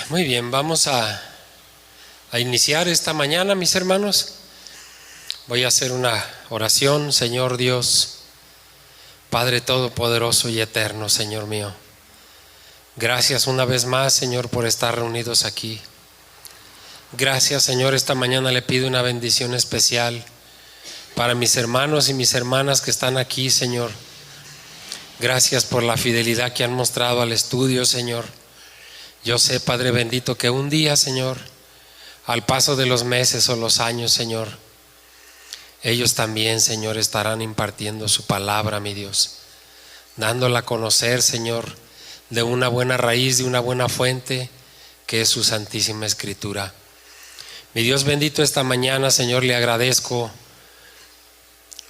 Muy bien, vamos a iniciar esta mañana, mis hermanos. Voy a hacer una oración. Señor Dios, Padre Todopoderoso y Eterno, Señor mío, gracias una vez más, Señor, por estar reunidos aquí. Gracias, Señor, esta mañana le pido una bendición especial para mis hermanos y mis hermanas que están aquí, Señor. Gracias por la fidelidad que han mostrado al estudio, Señor. Yo sé, Padre bendito, que un día, Señor, al paso de los meses o los años, Señor, ellos también, Señor, estarán impartiendo su palabra, mi Dios, dándola a conocer, Señor, de una buena raíz, de una buena fuente, que es su Santísima Escritura. Mi Dios bendito, esta mañana, Señor, le agradezco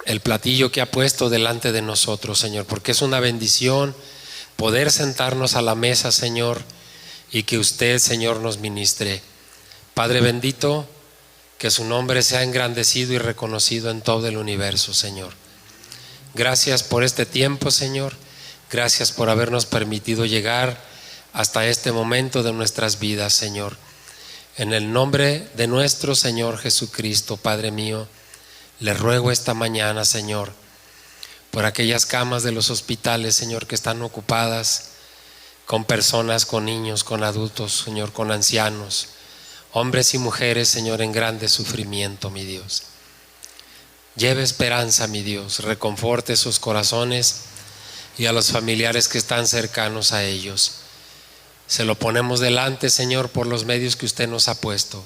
el platillo que ha puesto delante de nosotros, Señor, porque es una bendición poder sentarnos a la mesa, Señor, y que usted, Señor, nos ministre. Padre bendito, que su nombre sea engrandecido y reconocido en todo el universo, Señor. Gracias por este tiempo, Señor. Gracias por habernos permitido llegar hasta este momento de nuestras vidas, Señor. En el nombre de nuestro Señor Jesucristo, Padre mío, le ruego esta mañana, Señor, por aquellas camas de los hospitales, Señor, que están ocupadas con personas, con niños, con adultos, Señor, con ancianos, hombres y mujeres, Señor, en grande sufrimiento, mi Dios. Lleve esperanza, mi Dios, reconforte sus corazones y a los familiares que están cercanos a ellos. Se lo ponemos delante, Señor, por los medios que usted nos ha puesto,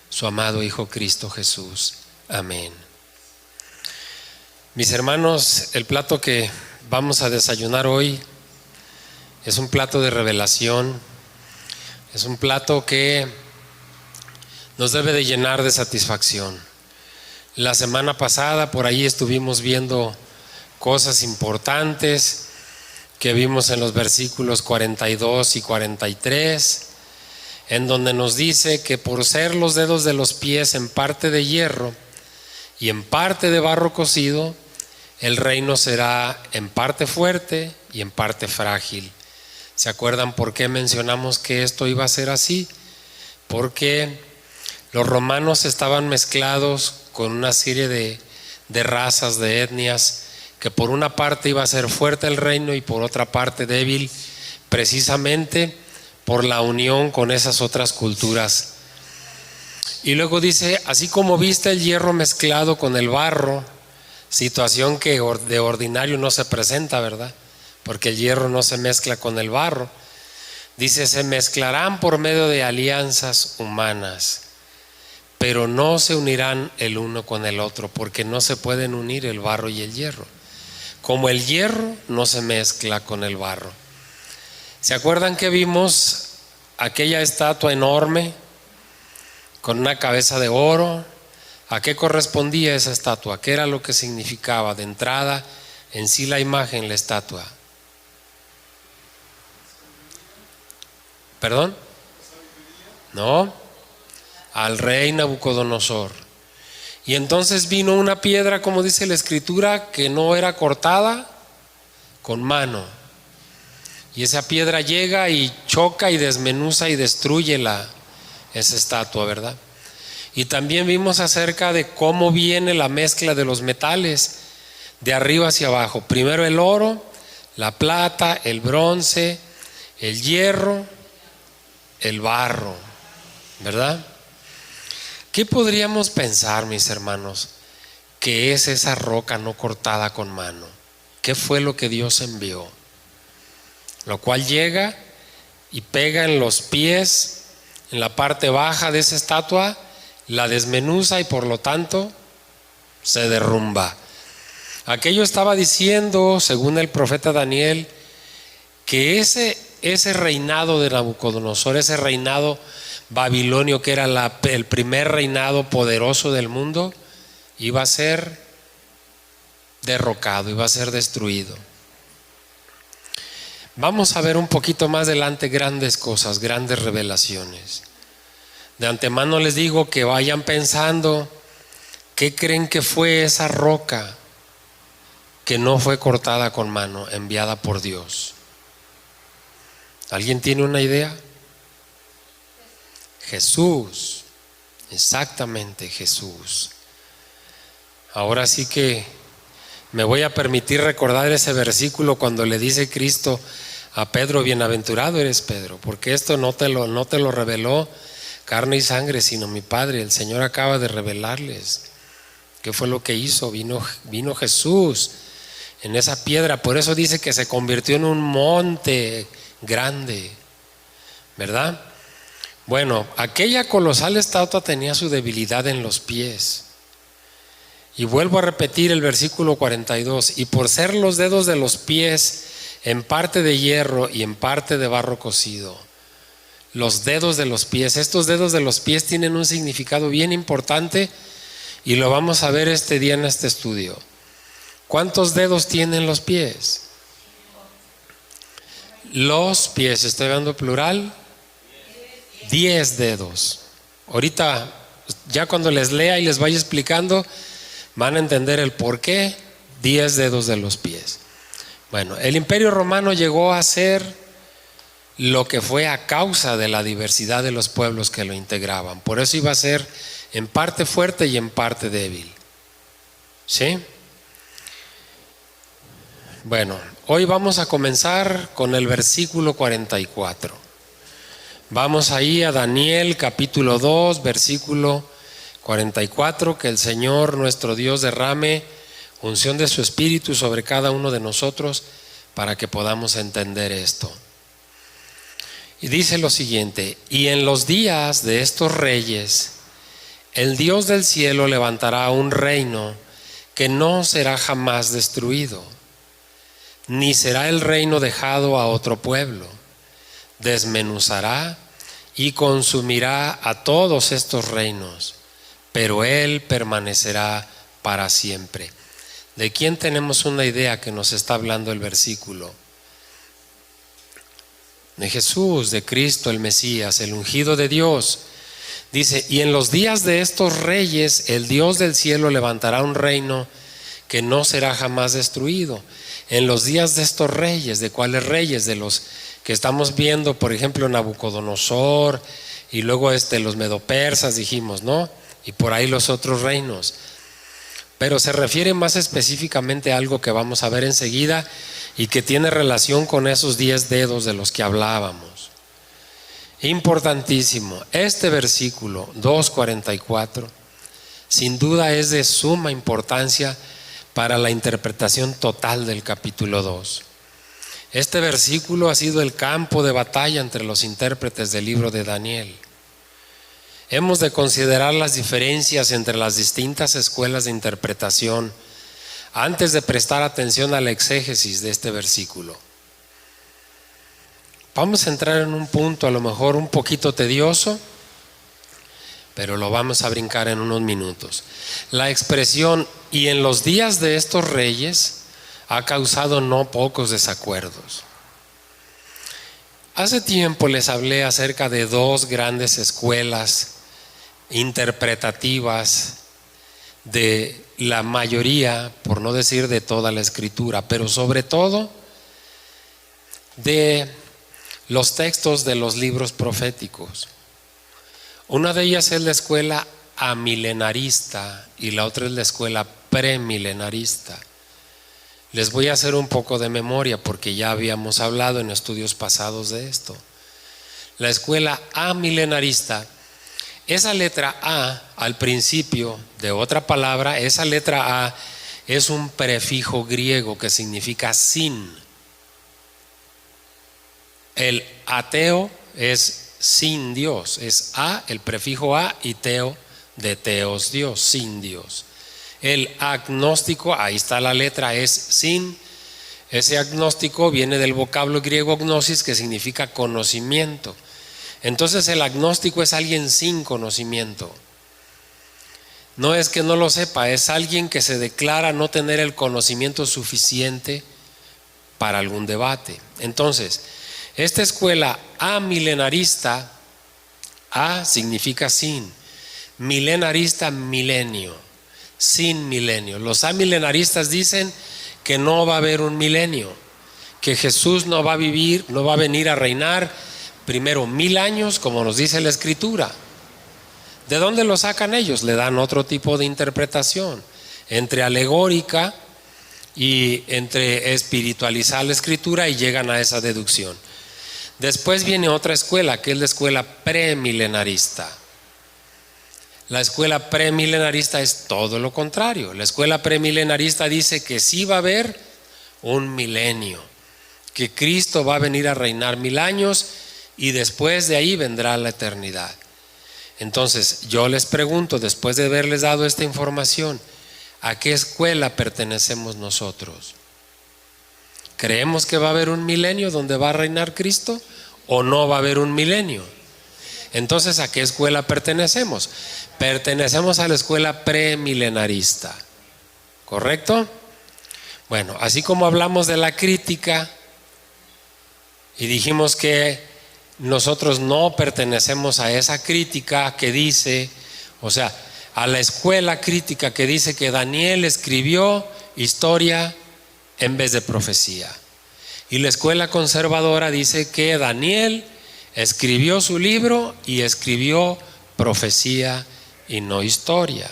su amado Hijo Cristo Jesús. Amén. Mis hermanos, el plato que vamos a desayunar hoy es un plato de revelación. Es un plato que nos debe de llenar de satisfacción. La semana pasada por ahí estuvimos viendo cosas importantes que vimos en los versículos 42 y 43, en donde nos dice que por ser los dedos de los pies en parte de hierro y en parte de barro cocido, el reino será en parte fuerte y en parte frágil. ¿Se acuerdan por qué mencionamos que esto iba a ser así? Porque los romanos estaban mezclados con una serie de razas, de etnias, que por una parte iba a ser fuerte el reino y por otra parte débil, precisamente por la unión con esas otras culturas. Y luego dice, así como viste el hierro mezclado con el barro, situación que de ordinario no se presenta, ¿verdad? Porque el hierro no se mezcla con el barro. Dice, se mezclarán por medio de alianzas humanas, pero no se unirán el uno con el otro, porque no se pueden unir el barro y el hierro. Como el hierro no se mezcla con el barro. ¿Se acuerdan que vimos aquella estatua enorme con una cabeza de oro? ¿A qué correspondía esa estatua? ¿Qué era lo que significaba de entrada en sí la imagen, la estatua? ¿Perdón? No, al rey Nabucodonosor. Y entonces vino una piedra, como dice la escritura, que no era cortada con mano. Y esa piedra llega y choca y desmenuza y destruye esa estatua, ¿verdad? Y también vimos acerca de cómo viene la mezcla de los metales de arriba hacia abajo. Primero el oro, la plata, el bronce, el hierro, el barro, ¿verdad? ¿Qué podríamos pensar, mis hermanos, que es esa roca no cortada con mano? ¿Qué fue lo que Dios envió? Lo cual llega y pega en los pies, en la parte baja de esa estatua, la desmenuza y por lo tanto se derrumba. Aquello estaba diciendo, según el profeta Daniel, que ese reinado de Nabucodonosor, ese reinado babilonio, que era el primer reinado poderoso del mundo, iba a ser derrocado, iba a ser destruido. Vamos a ver un poquito más adelante grandes cosas, grandes revelaciones. De antemano les digo que vayan pensando qué creen que fue esa roca que no fue cortada con mano, enviada por Dios. ¿Alguien tiene una idea? Jesús, exactamente Jesús. Ahora sí que me voy a permitir recordar ese versículo cuando le dice Cristo a Pedro: bienaventurado eres Pedro, porque esto no te lo reveló carne y sangre, sino mi Padre. El Señor acaba de revelarles. ¿Qué fue lo que hizo? Vino Jesús en esa piedra. Por eso dice que se convirtió en un monte grande, ¿verdad? Bueno, aquella colosal estatua tenía su debilidad en los pies. Y vuelvo a repetir el versículo 42: y por ser los dedos de los pies en parte de hierro y en parte de barro cocido. Los dedos de los pies, estos dedos de los pies tienen un significado bien importante y lo vamos a ver este día en este estudio. ¿Cuántos dedos tienen los pies? Los pies, estoy hablando plural, 10 dedos. Ahorita, ya cuando les lea y les vaya explicando, van a entender el por qué 10 dedos de los pies. Bueno, el Imperio Romano llegó a ser lo que fue a causa de la diversidad de los pueblos que lo integraban. Por eso iba a ser en parte fuerte y en parte débil. ¿Sí? Bueno, hoy vamos a comenzar con el versículo 44. Vamos ahí a Daniel capítulo 2, versículo 44. Que el Señor nuestro Dios derrame unción de su Espíritu sobre cada uno de nosotros para que podamos entender esto. Y dice lo siguiente: y en los días de estos reyes, el Dios del cielo levantará un reino que no será jamás destruido, ni será el reino dejado a otro pueblo. Desmenuzará y consumirá a todos estos reinos, pero Él permanecerá para siempre. ¿De quién tenemos una idea que nos está hablando el versículo? De Jesús, de Cristo el Mesías, el ungido de Dios. Dice: y en los días de estos reyes, el Dios del cielo levantará un reino que no será jamás destruido. En los días de estos reyes, ¿de cuáles reyes? De los que estamos viendo, por ejemplo, Nabucodonosor, y luego los medopersas, dijimos, ¿no? Y por ahí los otros reinos. Pero se refiere más específicamente a algo que vamos a ver enseguida y que tiene relación con esos 10 dedos de los que hablábamos. Importantísimo, este versículo 2:44 sin duda es de suma importancia para la interpretación total del capítulo 2. Este versículo ha sido el campo de batalla entre los intérpretes del libro de Daniel. Hemos de considerar las diferencias entre las distintas escuelas de interpretación antes de prestar atención a la exégesis de este versículo. Vamos a entrar en un punto a lo mejor un poquito tedioso, pero lo vamos a brincar en unos minutos. La expresión "y en los días de estos reyes" ha causado no pocos desacuerdos. Hace tiempo les hablé acerca de 2 grandes escuelas interpretativas de la mayoría, por no decir de toda la escritura, pero sobre todo de los textos de los libros proféticos. Una de ellas es la escuela amilenarista y la otra es la escuela premilenarista. Les voy a hacer un poco de memoria porque ya habíamos hablado en estudios pasados de esto. La escuela amilenarista, esa letra A al principio de otra palabra, esa letra A es un prefijo griego que significa sin. El ateo es sin Dios, es A, el prefijo A, y teo de teos, Dios, sin Dios. El agnóstico, ahí está la letra, es sin. Ese agnóstico viene del vocablo griego gnosis, que significa conocimiento. Entonces el agnóstico es alguien sin conocimiento. No es que no lo sepa, es alguien que se declara no tener el conocimiento suficiente para algún debate. Entonces, esta escuela amilenarista, A significa sin, milenarista milenio, sin milenio. Los amilenaristas dicen que no va a haber un milenio, que Jesús no va a vivir, no va a venir a reinar primero 1000 años, como nos dice la Escritura. ¿De dónde lo sacan ellos? Le dan otro tipo de interpretación, entre alegórica y entre espiritualizar la Escritura, y llegan a esa deducción. Después viene otra escuela, que es la escuela premilenarista. La escuela premilenarista es todo lo contrario. La escuela premilenarista dice que sí va a haber un milenio, que Cristo va a venir a reinar 1000 años y después de ahí vendrá la eternidad. Entonces yo les pregunto, después de haberles dado esta información, ¿a qué escuela pertenecemos nosotros? ¿Creemos que va a haber un milenio donde va a reinar Cristo o no va a haber un milenio? Entonces, ¿a qué escuela pertenecemos? Pertenecemos a la escuela premilenarista, ¿correcto? Bueno, así como hablamos de la crítica y dijimos que nosotros no pertenecemos a esa crítica que dice, o sea, a la escuela crítica que dice que Daniel escribió historia en vez de profecía. Y la escuela conservadora dice que Daniel escribió su libro y escribió profecía y no historia.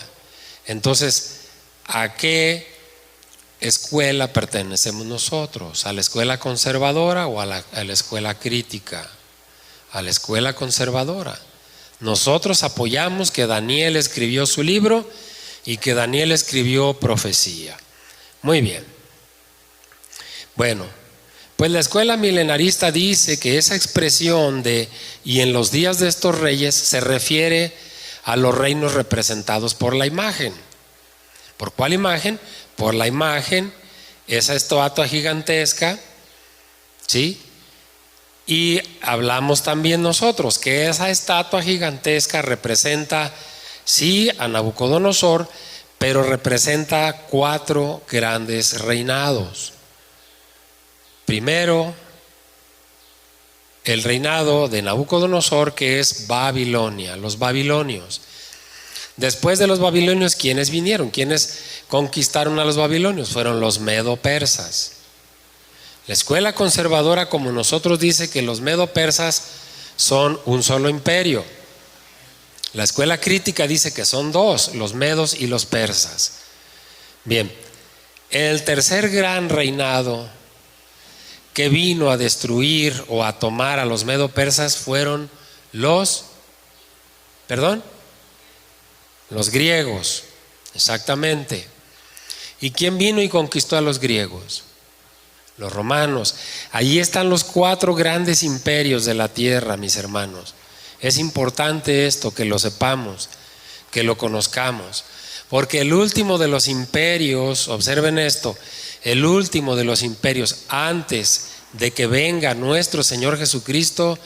Entonces, ¿a qué escuela pertenecemos nosotros? ¿A la escuela conservadora o a la escuela crítica? A la escuela conservadora. Nosotros apoyamos que Daniel escribió su libro y que Daniel escribió profecía. Muy bien. Bueno, pues la escuela milenarista dice que esa expresión de "y en los días de estos reyes" se refiere a los reinos representados por la imagen. ¿Por cuál imagen? Por la imagen, esa estatua gigantesca, ¿sí? Y hablamos también nosotros que esa estatua gigantesca representa, sí, a Nabucodonosor, pero representa 4 grandes reinados. Primero, el reinado de Nabucodonosor, que es Babilonia, los babilonios. Después de los babilonios, ¿quiénes vinieron? ¿Quiénes conquistaron a los babilonios? Fueron los medo-persas. La escuela conservadora, como nosotros, dice que los medo-persas son un solo imperio. La escuela crítica dice que son 2, los medos y los persas. Bien, el tercer gran reinado que vino a destruir o a tomar a los medo-persas fueron los griegos, exactamente. ¿Y quién vino y conquistó a los griegos? Los romanos. Allí están los 4 grandes imperios de la tierra, mis hermanos. Es importante esto, que lo sepamos, que lo conozcamos, porque el último de los imperios, observen esto, el último de los imperios antes de que venga nuestro Señor Jesucristo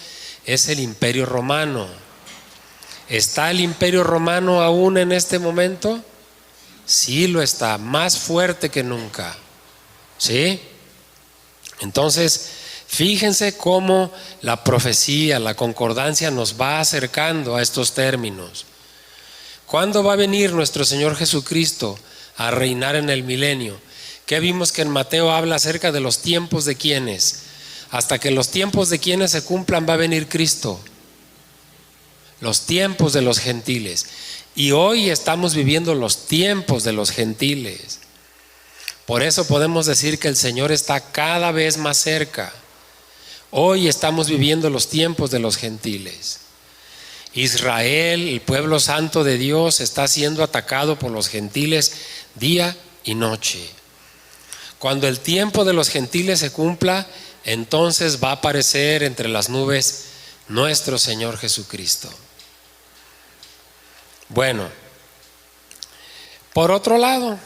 es el imperio romano. ¿Está el imperio romano aún en este momento? Sí lo está, más fuerte que nunca. ¿Sí? Entonces, fíjense cómo la profecía, la concordancia nos va acercando a estos términos. ¿Cuándo va a venir nuestro Señor Jesucristo a reinar en el milenio? ¿Qué vimos que en Mateo habla acerca de los tiempos de quiénes? Hasta que los tiempos de quienes se cumplan va a venir Cristo. Los tiempos de los gentiles. Y hoy estamos viviendo los tiempos de los gentiles. Por eso podemos decir que el Señor está cada vez más cerca. Hoy estamos viviendo los tiempos de los gentiles. Israel, el pueblo santo de Dios, está siendo atacado por los gentiles día y noche. Cuando el tiempo de los gentiles se cumpla, entonces va a aparecer entre las nubes nuestro Señor Jesucristo. Bueno, por otro lado,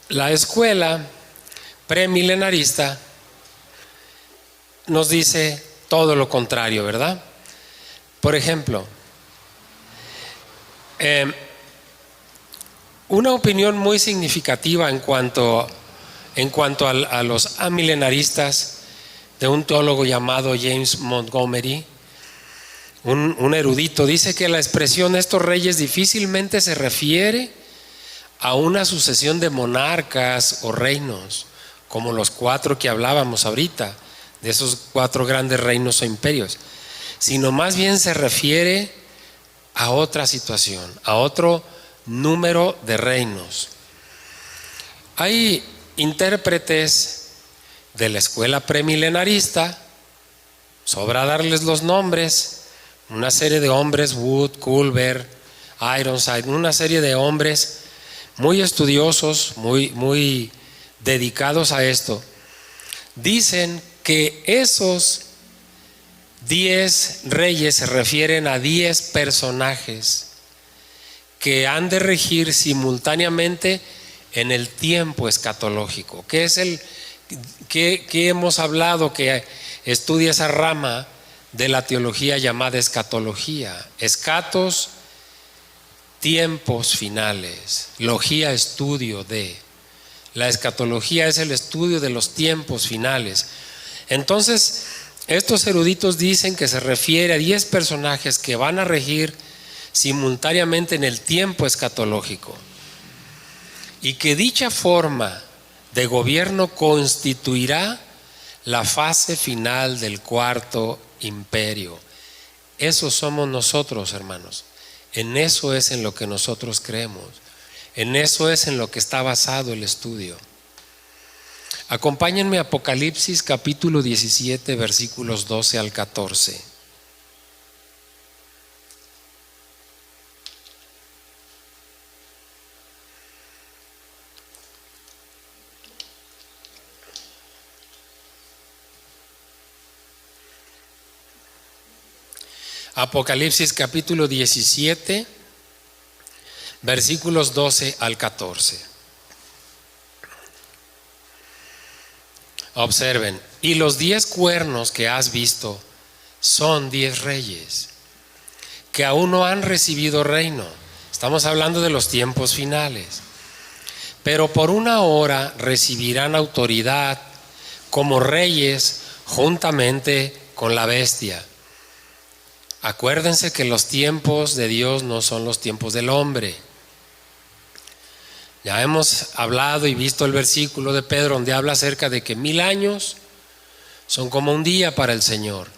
la escuela premilenarista nos dice todo lo contrario, ¿verdad? Por ejemplo, una opinión muy significativa en cuanto a los amilenaristas, de un teólogo llamado James Montgomery, un erudito, dice que la expresión "estos reyes" difícilmente se refiere a una sucesión de monarcas o reinos como los 4 que hablábamos ahorita, de esos 4 grandes reinos o imperios, sino más bien se refiere a otra situación, a otro número de reinos. Hay intérpretes de la escuela premilenarista, sobra darles los nombres, una serie de hombres, Wood, Culver, Ironside, una serie de hombres muy estudiosos, muy dedicados a esto, dicen que esos 10 reyes se refieren a 10 personajes que han de regir simultáneamente en el tiempo escatológico, que es que hemos hablado, que estudia esa rama de la teología llamada escatología. Escatos, tiempos finales; logía, estudio de. La escatología es el estudio de los tiempos finales. Entonces, estos eruditos dicen que se refiere a 10 personajes que van a regir simultáneamente en el tiempo escatológico, y que dicha forma de gobierno constituirá la fase final del cuarto imperio. Eso somos nosotros, hermanos. En eso es en lo que nosotros creemos. En eso es en lo que está basado el estudio. Acompáñenme a Apocalipsis capítulo 17, versículos 12 al 14. Apocalipsis capítulo 17, versículos 12 al 14. Observen: y los 10 cuernos que has visto son 10 reyes que aún no han recibido reino. Estamos hablando de los tiempos finales. Pero por una hora recibirán autoridad como reyes juntamente con la bestia. Acuérdense que los tiempos de Dios no son los tiempos del hombre. Ya hemos hablado y visto el versículo de Pedro donde habla acerca de que 1000 años son como un día para el Señor.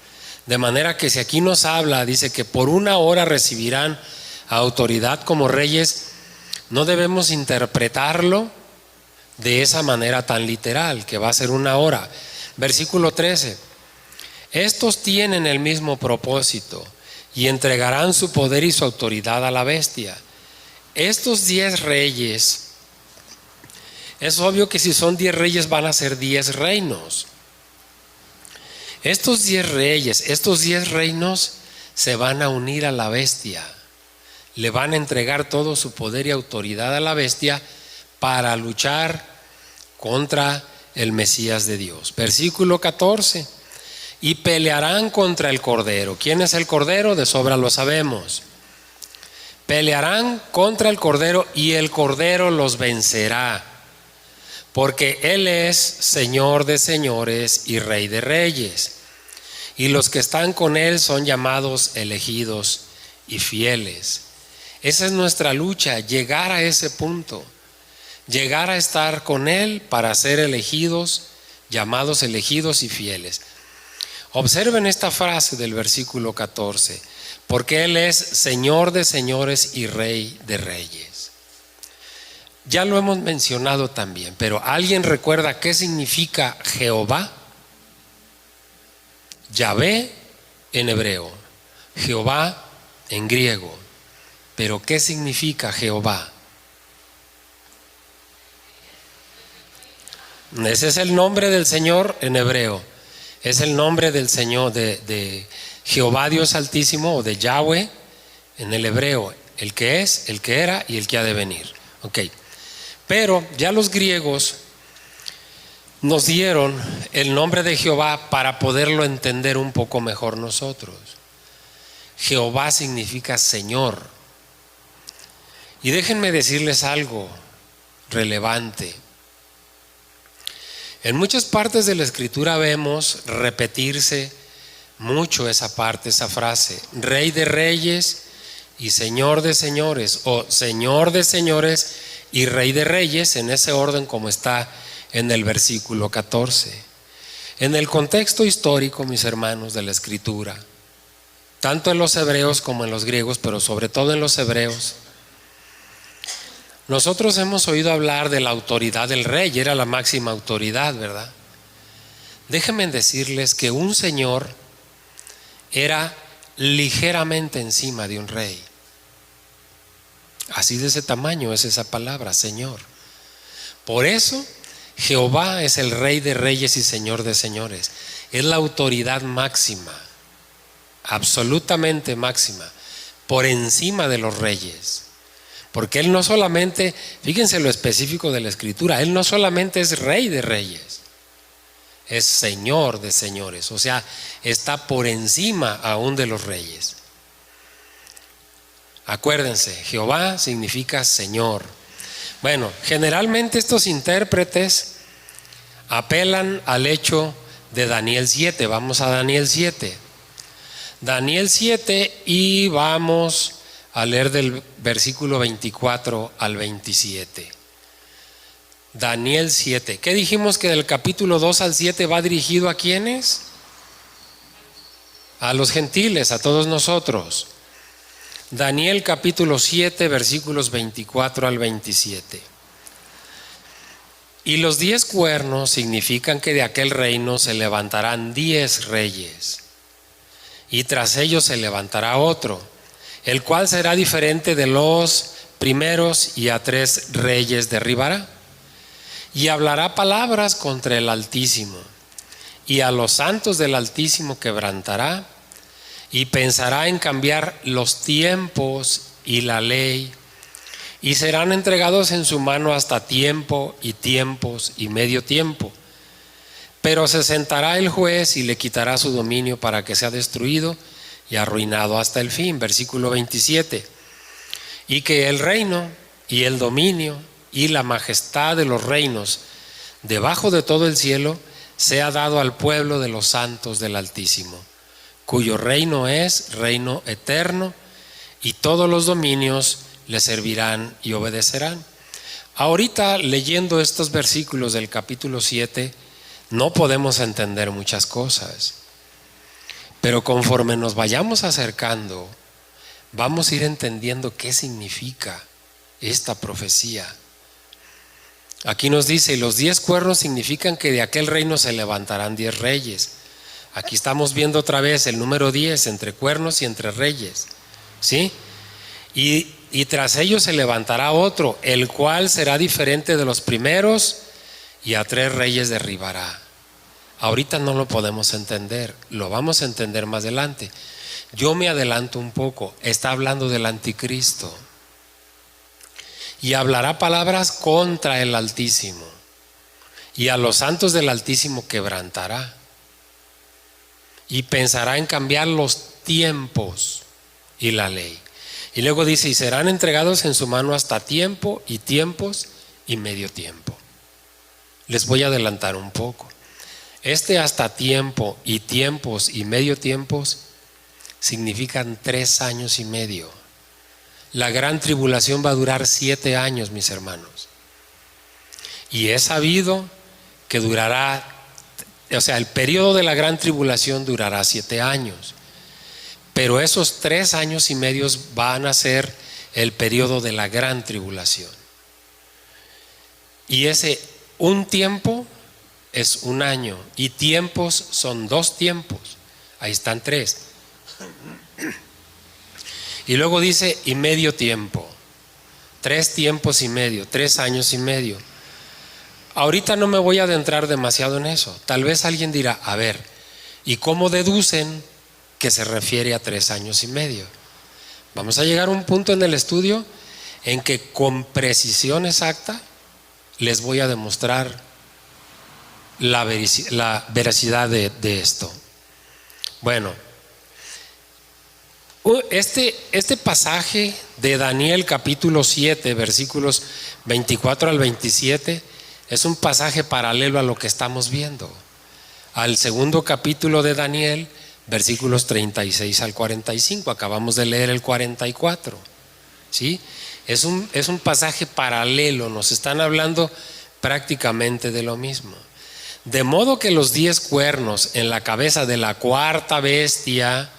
De manera que si aquí nos habla, dice que por una hora recibirán autoridad como reyes, no debemos interpretarlo de esa manera tan literal, que va a ser una hora. Versículo 13. Estos tienen el mismo propósito y entregarán su poder y su autoridad a la bestia. Estos 10 reyes, es obvio que si son 10 reyes van a ser 10 reinos. Estos 10 reyes, estos 10 reinos se van a unir a la bestia. Le van a entregar todo su poder y autoridad a la bestia para luchar contra el Mesías de Dios. Versículo 14. Y pelearán contra el Cordero. ¿Quién es el Cordero? De sobra lo sabemos. Pelearán contra el Cordero y el Cordero los vencerá, porque Él es Señor de señores y Rey de reyes. Y los que están con Él son llamados elegidos y fieles. Esa es nuestra lucha, llegar a ese punto. Llegar a estar con Él para ser elegidos, llamados elegidos y fieles. Observen esta frase del versículo 14, porque Él es Señor de señores y Rey de reyes. Ya lo hemos mencionado también, pero ¿alguien recuerda qué significa Jehová? Yahvé en hebreo, Jehová en griego. Pero ¿qué significa Jehová? Ese es el nombre del Señor en hebreo. Es el nombre del Señor, de Jehová Dios Altísimo, o de Yahweh en el hebreo, el que es, el que era y el que ha de venir. Ok. Pero ya los griegos nos dieron el nombre de Jehová para poderlo entender un poco mejor nosotros. Jehová significa Señor. Y déjenme decirles algo relevante. En muchas partes de la Escritura vemos repetirse mucho esa parte, esa frase: Rey de reyes y Señor de señores, o Señor de señores y Rey de reyes, en ese orden como está en el versículo 14. En el contexto histórico, mis hermanos, de la Escritura, tanto en los hebreos como en los griegos, pero sobre todo en los hebreos, nosotros hemos oído hablar de la autoridad del rey. Era la máxima autoridad, ¿verdad? Déjenme decirles que un señor era ligeramente encima de un rey. Así de ese tamaño es esa palabra, Señor. Por eso Jehová es el Rey de reyes y Señor de señores. Es la autoridad máxima, absolutamente máxima, por encima de los reyes. Porque Él no solamente, fíjense lo específico de la Escritura, Él no solamente es Rey de reyes, es Señor de señores. O sea, está por encima aún de los reyes. Acuérdense, Jehová significa Señor. Bueno, generalmente estos intérpretes apelan al hecho de Daniel 7. Vamos a Daniel 7. Daniel 7 y vamos a leer del versículo 24 al 27. Daniel 7. ¿Qué dijimos? Que del capítulo 2 al 7 va dirigido ¿a quiénes? A los gentiles, a todos nosotros. Daniel capítulo 7, versículos 24 al 27. Y los 10 cuernos significan que de aquel reino se levantarán 10 reyes, y tras ellos se levantará otro, el cual será diferente de los primeros, y a 3 reyes derribará. Y hablará palabras contra el Altísimo, y a los santos del Altísimo quebrantará, y pensará en cambiar los tiempos y la ley, y serán entregados en su mano hasta tiempo y tiempos y medio tiempo. Pero se sentará el juez y le quitará su dominio para que sea destruido y arruinado hasta el fin. Versículo 27. Y que el reino y el dominio y la majestad de los reinos debajo de todo el cielo sea dado al pueblo de los santos del Altísimo, cuyo reino es reino eterno, y todos los dominios le servirán y obedecerán. Ahorita, leyendo estos versículos del capítulo 7, no podemos entender muchas cosas, pero conforme nos vayamos acercando, vamos a ir entendiendo qué significa esta profecía. Aquí nos dice: y los 10 cuernos significan que de aquel reino se levantarán 10 reyes. Aquí estamos viendo otra vez el número 10, entre cuernos y entre reyes, ¿sí? Y tras ellos se levantará otro, el cual será diferente de los primeros, y a 3 reyes derribará. Ahorita no lo podemos entender, lo vamos a entender más adelante. Yo me adelanto un poco, está hablando del anticristo. Y hablará palabras contra el Altísimo, y a los santos del Altísimo quebrantará. Y pensará en cambiar los tiempos y la ley. Y luego dice: y serán entregados en su mano hasta tiempo y tiempos y medio tiempo. Les voy a adelantar un poco. Este hasta tiempo y tiempos y medio tiempos significan 3 años y medio. La gran tribulación va a durar 7 años, mis hermanos. Y es sabido que durará, o sea, el periodo de la gran tribulación durará 7 años. Pero esos 3 años y medio van a ser el periodo de la gran tribulación. Y ese un tiempo es un año, y tiempos son 2 tiempos. Ahí están 3. Y luego dice: y medio tiempo. 3 tiempos y medio, 3 años y medio. Ahorita no me voy a adentrar demasiado en eso. Tal vez alguien dirá: a ver, ¿y cómo deducen que se refiere a 3 años y medio? Vamos a llegar a un punto en el estudio en que con precisión exacta les voy a demostrar la veracidad de esto. Bueno, este pasaje de Daniel capítulo 7, versículos 24 al 27, es un pasaje paralelo a lo que estamos viendo, al segundo capítulo de Daniel, versículos 36 al 45. Acabamos de leer el 44, ¿sí? Es un pasaje paralelo. Nos están hablando prácticamente de lo mismo. De modo que los 10 cuernos en la cabeza de la cuarta bestia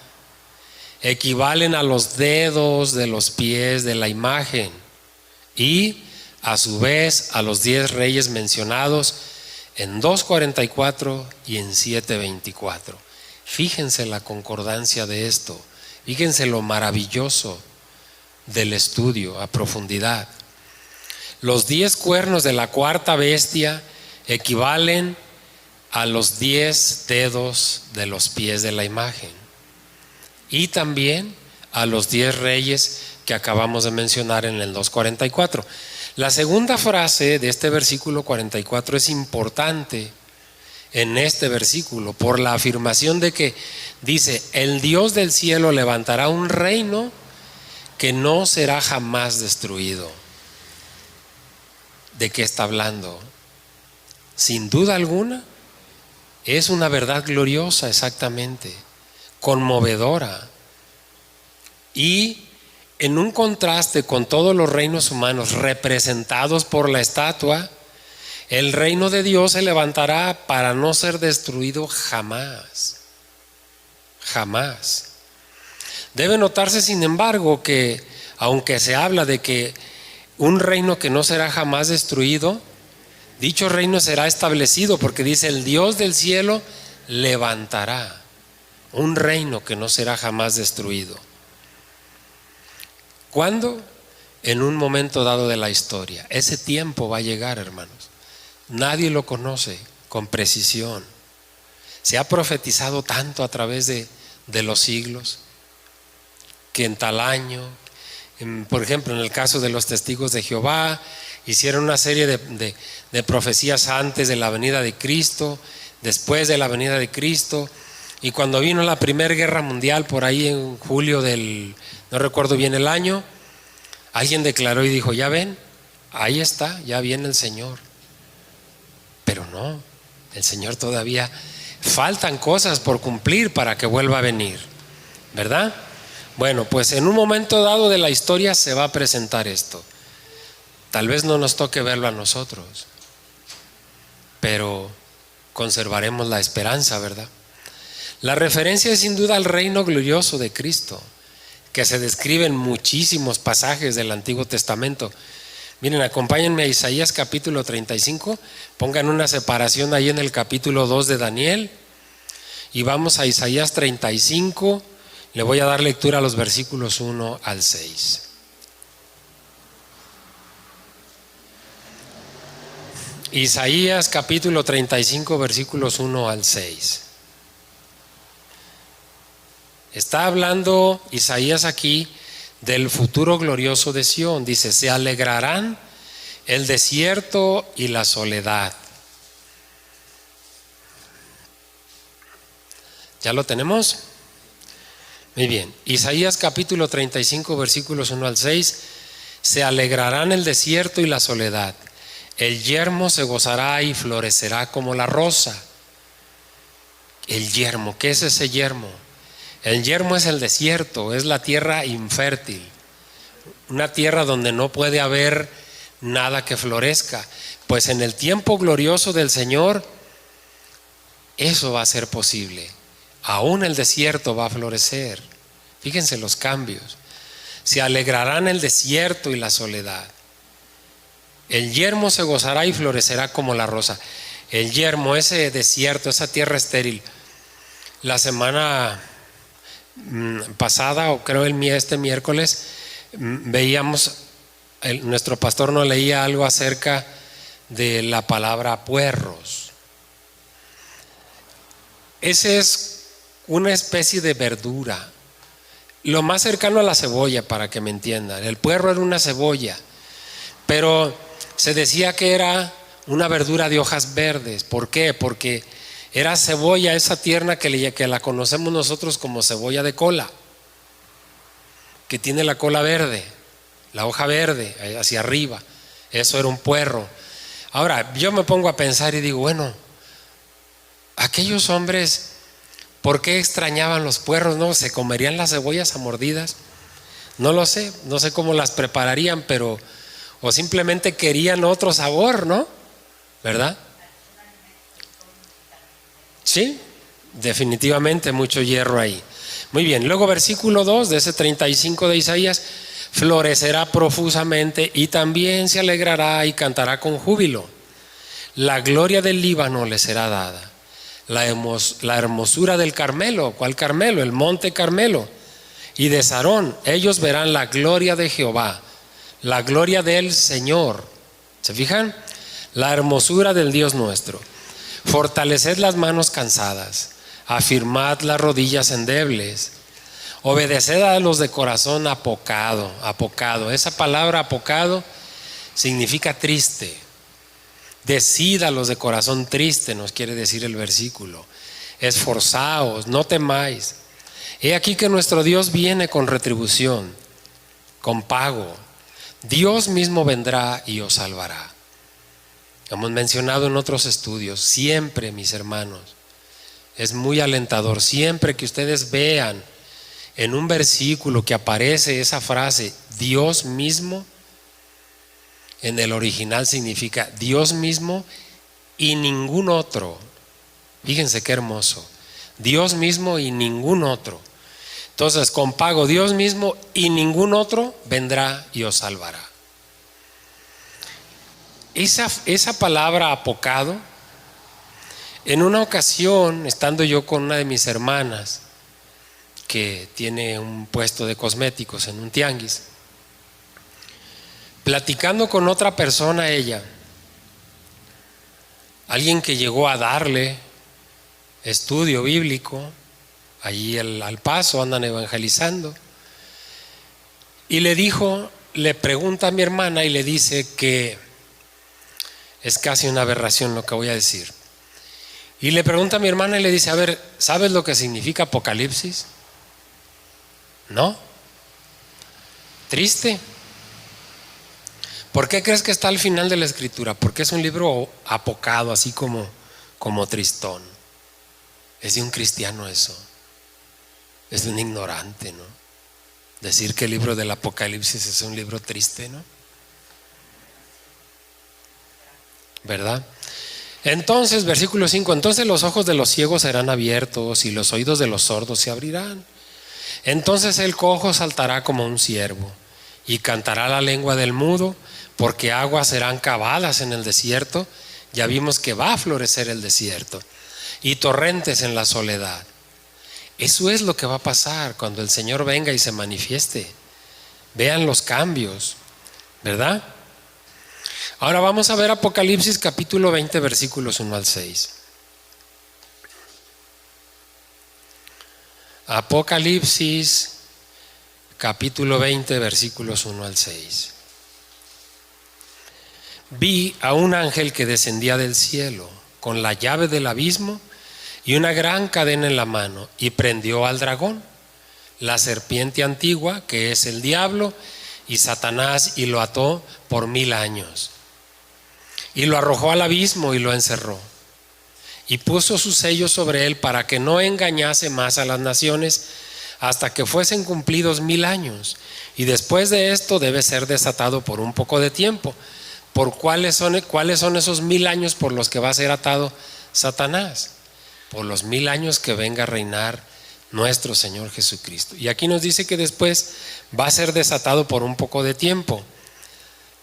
equivalen a los dedos de los pies de la imagen y a su vez a los 10 reyes mencionados en 2:44 y en 7:24. Fíjense la concordancia de esto, fíjense lo maravilloso del estudio a profundidad. Los 10 cuernos de la cuarta bestia equivalen a los 10 dedos de los pies de la imagen y también a los 10 reyes que acabamos de mencionar en el 2:44. La segunda frase de este versículo 44 es importante en este versículo por la afirmación de que dice: el Dios del cielo levantará un reino que no será jamás destruido. ¿De qué está hablando? Sin duda alguna, es una verdad gloriosa, exactamente, conmovedora. Y en un contraste con todos los reinos humanos representados por la estatua, el reino de Dios se levantará para no ser destruido jamás. Jamás. Debe notarse, sin embargo, que aunque se habla de que un reino que no será jamás destruido, dicho reino será establecido, porque dice: el Dios del cielo levantará un reino que no será jamás destruido. ¿Cuándo? En un momento dado de la historia. Ese tiempo va a llegar, hermanos. Nadie lo conoce con precisión. Se ha profetizado tanto a través de los siglos, que en tal año, por ejemplo, en el caso de los testigos de Jehová, hicieron una serie de profecías antes de la venida de Cristo, después de la venida de Cristo. Y cuando vino la Primera Guerra Mundial, por ahí en julio no recuerdo bien el año, alguien declaró y dijo: ya ven, ahí está, ya viene el Señor. Pero no, el Señor todavía faltan cosas por cumplir para que vuelva a venir, ¿verdad? Bueno, pues en un momento dado de la historia se va a presentar esto. Tal vez no nos toque verlo a nosotros, pero conservaremos la esperanza, ¿verdad? La referencia es sin duda al reino glorioso de Cristo, que se describe en muchísimos pasajes del Antiguo Testamento. Miren, acompáñenme a Isaías capítulo 35, pongan una separación ahí en el capítulo 2 de Daniel y vamos a Isaías 35, le voy a dar lectura a los versículos 1 al 6. Isaías capítulo 35, versículos 1 al 6. Está hablando Isaías aquí del futuro glorioso de Sión. Dice: se alegrarán el desierto y la soledad. ¿Ya lo tenemos? Muy bien. Isaías capítulo 35, versículos 1 al 6. Se alegrarán el desierto y la soledad. El yermo se gozará y florecerá como la rosa. El yermo, ¿qué es ese yermo? El yermo es el desierto, es la tierra infértil, una tierra donde no puede haber nada que florezca. Pues en el tiempo glorioso del Señor, eso va a ser posible. Aún el desierto va a florecer. Fíjense los cambios. Se alegrarán el desierto y la soledad. El yermo se gozará y florecerá como la rosa. El yermo, ese desierto, esa tierra estéril. La semana pasada, o creo este miércoles, veíamos, nuestro pastor nos leía algo acerca de la palabra puerros. Ese es una especie de verdura, lo más cercano a la cebolla, para que me entiendan. El puerro era una cebolla, pero se decía que era una verdura de hojas verdes. ¿Por qué? Porque era cebolla esa tierna que la conocemos nosotros como cebolla de cola, que tiene la cola verde, la hoja verde hacia arriba. Eso era un puerro. Ahora yo me pongo a pensar y digo: bueno, aquellos hombres, ¿por qué extrañaban los puerros? ¿No se comerían las cebollas a mordidas? No lo sé, no sé cómo las prepararían, pero o simplemente querían otro sabor, ¿no? ¿verdad? Sí, definitivamente mucho hierro ahí. Muy bien, luego versículo 2 de ese 35 de Isaías: florecerá profusamente y también se alegrará y cantará con júbilo. La gloria del Líbano le será dada. La hermosura del Carmelo. ¿Cuál Carmelo? El monte Carmelo. Y de Sarón, ellos verán la gloria de Jehová, la gloria del Señor. ¿Se fijan? La hermosura del Dios nuestro. Fortaleced las manos cansadas, afirmad las rodillas endebles, obedeced a los de corazón apocado. Esa palabra apocado significa triste. Decid a los de corazón triste, nos quiere decir el versículo. Esforzaos, no temáis. He aquí que nuestro Dios viene con retribución, con pago. Dios mismo vendrá y os salvará. Hemos mencionado en otros estudios, siempre, mis hermanos, es muy alentador, siempre que ustedes vean en un versículo que aparece esa frase, Dios mismo, en el original significa Dios mismo y ningún otro. Fíjense qué hermoso. Dios mismo y ningún otro. Entonces, con pago, Dios mismo y ningún otro vendrá y os salvará. Esa palabra apocado, en una ocasión, estando yo con una de mis hermanas, que tiene un puesto de cosméticos en un tianguis, platicando con otra persona, alguien que llegó a darle estudio bíblico, allí al paso andan evangelizando, y le pregunta a mi hermana y le dice que es casi una aberración lo que voy a decir. Y le pregunta a mi hermana y le dice: a ver, ¿sabes lo que significa Apocalipsis? ¿No? Triste. ¿Por qué crees que está al final de la escritura? Porque es un libro apocado, así como tristón. Es de un cristiano eso. Es de un ignorante, ¿no? Decir que el libro del Apocalipsis es un libro triste, ¿no? ¿Verdad? Entonces, versículo 5: entonces los ojos de los ciegos serán abiertos y los oídos de los sordos se abrirán. Entonces el cojo saltará como un ciervo y cantará la lengua del mudo, porque aguas serán cavadas en el desierto. Ya vimos que va a florecer el desierto, y torrentes en la soledad. Eso es lo que va a pasar cuando el Señor venga y se manifieste. Vean los cambios, ¿verdad? Ahora vamos a ver Apocalipsis capítulo 20 versículos 1 al 6. Apocalipsis capítulo 20 versículos 1 al 6. Vi a un ángel que descendía del cielo con la llave del abismo y una gran cadena en la mano, y prendió al dragón, la serpiente antigua, que es el diablo y Satanás, y lo ató por 1000 años. Y lo arrojó al abismo y lo encerró. Y puso su sello sobre él para que no engañase más a las naciones hasta que fuesen cumplidos 1000 años. Y después de esto debe ser desatado por un poco de tiempo. ¿Cuáles son esos 1000 años por los que va a ser atado Satanás? Por los 1000 años que venga a reinar nuestro Señor Jesucristo. Y aquí nos dice que después va a ser desatado por un poco de tiempo.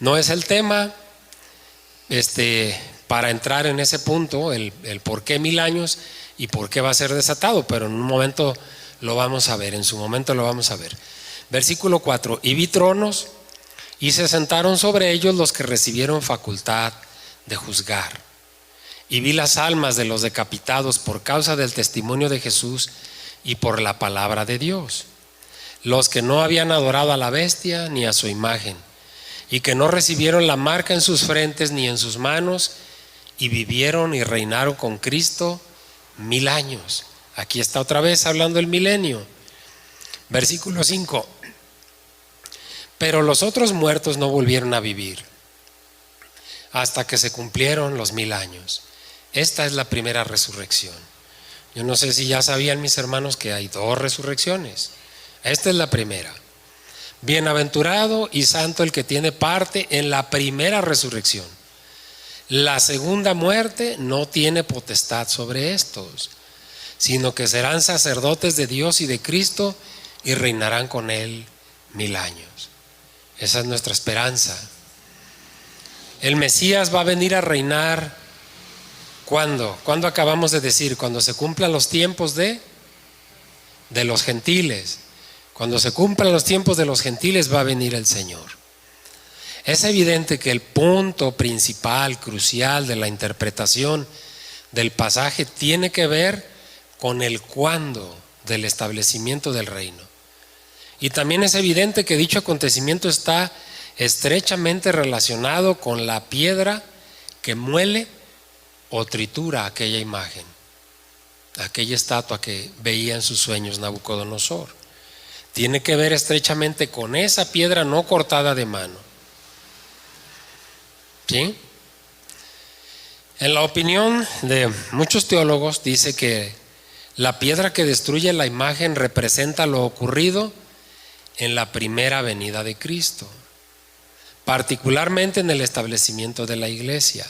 No es el tema para entrar en ese punto, el por qué 1000 años y por qué va a ser desatado, pero en un momento lo vamos a ver, en su momento lo vamos a ver. Versículo 4: y vi tronos, y se sentaron sobre ellos los que recibieron facultad de juzgar. Y vi las almas de los decapitados por causa del testimonio de Jesús y por la palabra de Dios, los que no habían adorado a la bestia ni a su imagen, y que no recibieron la marca en sus frentes ni en sus manos, y vivieron y reinaron con Cristo 1000 años. Aquí está otra vez hablando el milenio. Versículo 5: pero los otros muertos no volvieron a vivir hasta que se cumplieron los 1000 años. Esta es la primera resurrección. Yo no sé si ya sabían, mis hermanos, que hay 2 resurrecciones. Esta es la primera. Bienaventurado y santo el que tiene parte en la primera resurrección. La segunda muerte no tiene potestad sobre estos, sino que serán sacerdotes de Dios y de Cristo y reinarán con Él 1000 años. Esa es nuestra esperanza. El Mesías va a venir a reinar. ¿Cuándo? ¿Cuándo acabamos de decir? Cuando se cumplan los tiempos de los gentiles. Cuando se cumplan los tiempos de los gentiles va a venir el Señor. Es evidente que el punto principal, crucial de la interpretación del pasaje tiene que ver con el cuándo del establecimiento del reino. Y también es evidente que dicho acontecimiento está estrechamente relacionado con la piedra que muele o tritura aquella imagen, aquella estatua que veía en sus sueños Nabucodonosor. Tiene que ver estrechamente con esa piedra no cortada de mano. ¿Sí? En la opinión de muchos teólogos dice que la piedra que destruye la imagen representa lo ocurrido en la primera venida de Cristo, particularmente en el establecimiento de la iglesia.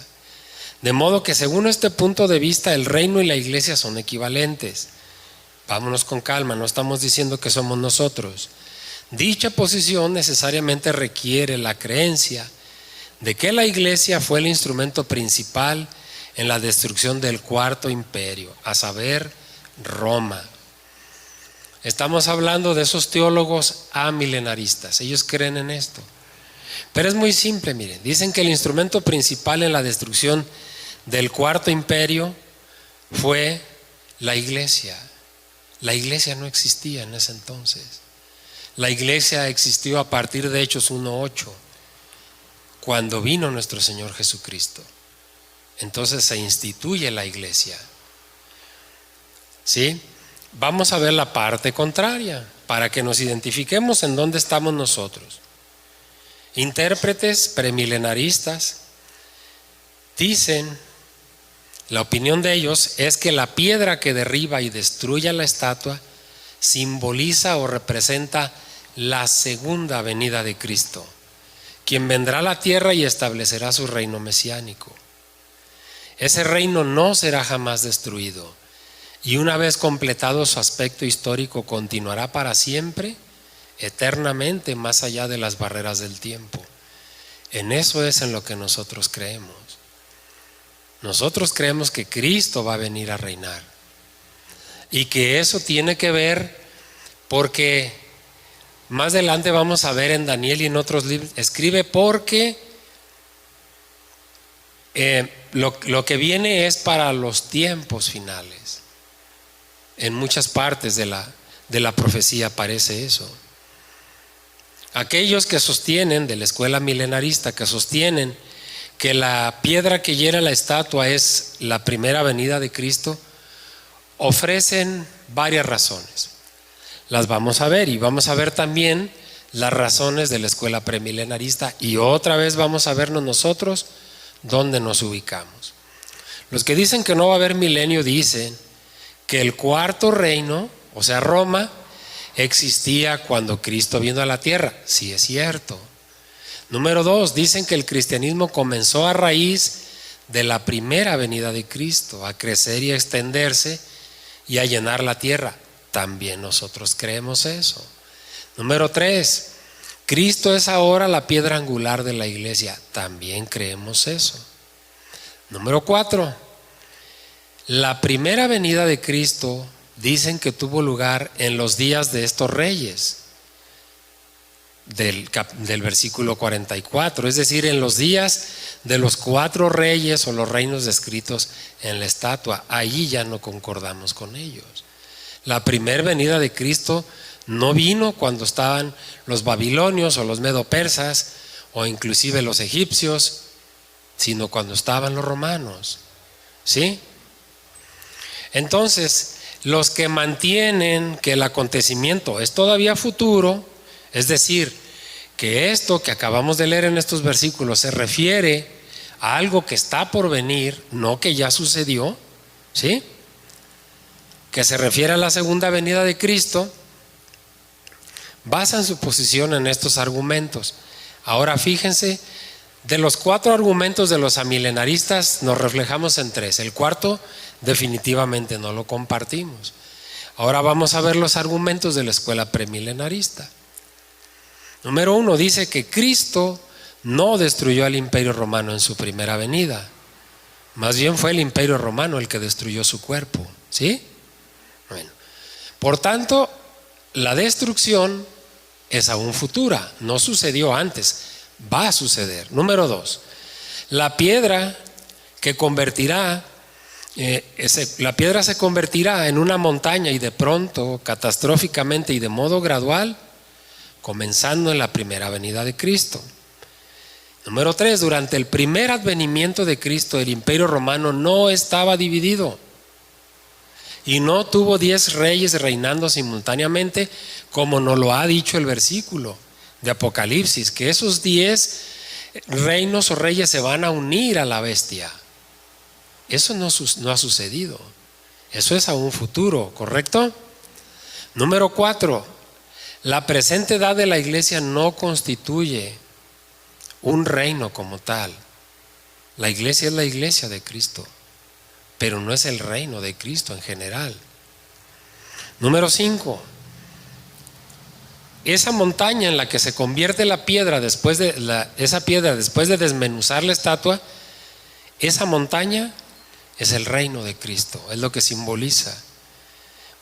De modo que según este punto de vista el reino y la iglesia son equivalentes. Vámonos con calma, no estamos diciendo que somos nosotros. Dicha posición necesariamente requiere la creencia de que la iglesia fue el instrumento principal en la destrucción del cuarto imperio, a saber, Roma. Estamos hablando de esos teólogos amilenaristas, ellos creen en esto. Pero es muy simple, miren, dicen que el instrumento principal en la destrucción del cuarto imperio fue la iglesia. La iglesia no existía en ese entonces. La iglesia existió a partir de Hechos 1:8, cuando vino nuestro Señor Jesucristo. Entonces se instituye la iglesia. ¿Sí? Vamos a ver la parte contraria para que nos identifiquemos en dónde estamos nosotros. Intérpretes premilenaristas dicen, la opinión de ellos es que la piedra que derriba y destruye la estatua simboliza o representa la segunda venida de Cristo, quien vendrá a la tierra y establecerá su reino mesiánico. Ese reino no será jamás destruido y una vez completado su aspecto histórico continuará para siempre, eternamente, más allá de las barreras del tiempo. En eso es en lo que nosotros creemos. Nosotros creemos que Cristo va a venir a reinar y que eso tiene que ver porque más adelante vamos a ver en Daniel y en otros libros, escribe porque lo que viene es para los tiempos finales. En muchas partes de la profecía aparece eso. Aquellos que sostienen, de la escuela milenarista, que sostienen que la piedra que hiera la estatua es la primera venida de Cristo, ofrecen varias razones. Las vamos a ver y vamos a ver también las razones de la escuela premilenarista y otra vez vamos a vernos nosotros dónde nos ubicamos. Los que dicen que no va a haber milenio dicen que el cuarto reino, o sea Roma, existía cuando Cristo vino a la tierra. Sí, es cierto. Número 2, dicen que el cristianismo comenzó a raíz de la primera venida de Cristo, a crecer y a extenderse y a llenar la tierra. También nosotros creemos eso. Número 3, Cristo es ahora la piedra angular de la iglesia. También creemos eso. Número 4, la primera venida de Cristo dicen que tuvo lugar en los días de estos reyes del versículo 44, es decir, en los días de los 4 reyes o los reinos descritos en la estatua. Ahí ya no concordamos con ellos. La primera venida de Cristo no vino cuando estaban los babilonios o los medo-persas o inclusive los egipcios, sino cuando estaban los romanos. ¿Sí? Entonces, los que mantienen que el acontecimiento es todavía futuro, es decir, que esto que acabamos de leer en estos versículos se refiere a algo que está por venir, no que ya sucedió, ¿sí? Que se refiere a la segunda venida de Cristo, basan su posición en estos argumentos. Ahora fíjense De los 4 argumentos de los amilenaristas nos reflejamos en 3. El cuarto definitivamente no lo compartimos. Ahora vamos a ver los argumentos de la escuela premilenarista. Número 1, dice que Cristo no destruyó al Imperio Romano en su primera venida. Más bien fue el Imperio Romano el que destruyó su cuerpo. ¿Sí? Bueno, por tanto, la destrucción es aún futura, no sucedió antes, va a suceder. Número 2, la piedra que convertirá, la piedra se convertirá en una montaña y de pronto, catastróficamente y de modo gradual, comenzando en la primera venida de Cristo. Número 3, durante el primer advenimiento de Cristo, el Imperio Romano no estaba dividido y no tuvo 10 reyes reinando simultáneamente, como nos lo ha dicho el versículo de Apocalipsis, que esos 10 reinos o reyes se van a unir a la bestia. Eso no ha sucedido. Eso es aún futuro, ¿correcto? Número 4, la presente edad de la iglesia no constituye un reino como tal. La iglesia es la iglesia de Cristo, pero no es el reino de Cristo en general. Número 5, esa montaña en la que se convierte la piedra después de desmenuzar la estatua, esa montaña es el reino de Cristo, es lo que simboliza.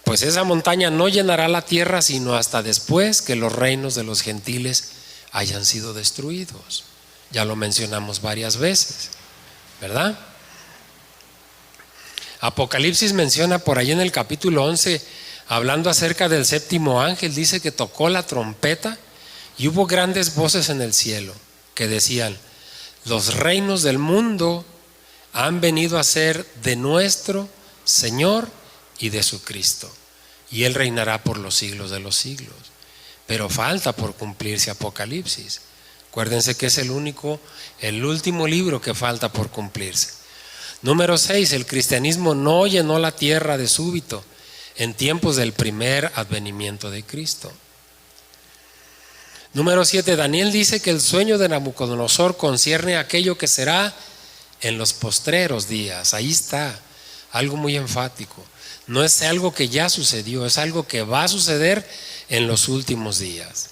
Pues esa montaña no llenará la tierra sino hasta después que los reinos de los gentiles hayan sido destruidos. Ya lo mencionamos varias veces, ¿verdad? Apocalipsis menciona por ahí en el capítulo 11, hablando acerca del séptimo ángel, dice que tocó la trompeta y hubo grandes voces en el cielo que decían: los reinos del mundo han venido a ser de nuestro Señor y de su Cristo, y Él reinará por los siglos de los siglos. Pero falta por cumplirse Apocalipsis. Acuérdense que es el último libro que falta por cumplirse. Número 6, el cristianismo no llenó la tierra de súbito en tiempos del primer advenimiento de Cristo. Número 7, Daniel dice que el sueño de Nabucodonosor concierne a aquello que será en los postreros días. Ahí está, algo muy enfático. No es algo que ya sucedió, es algo que va a suceder en los últimos días.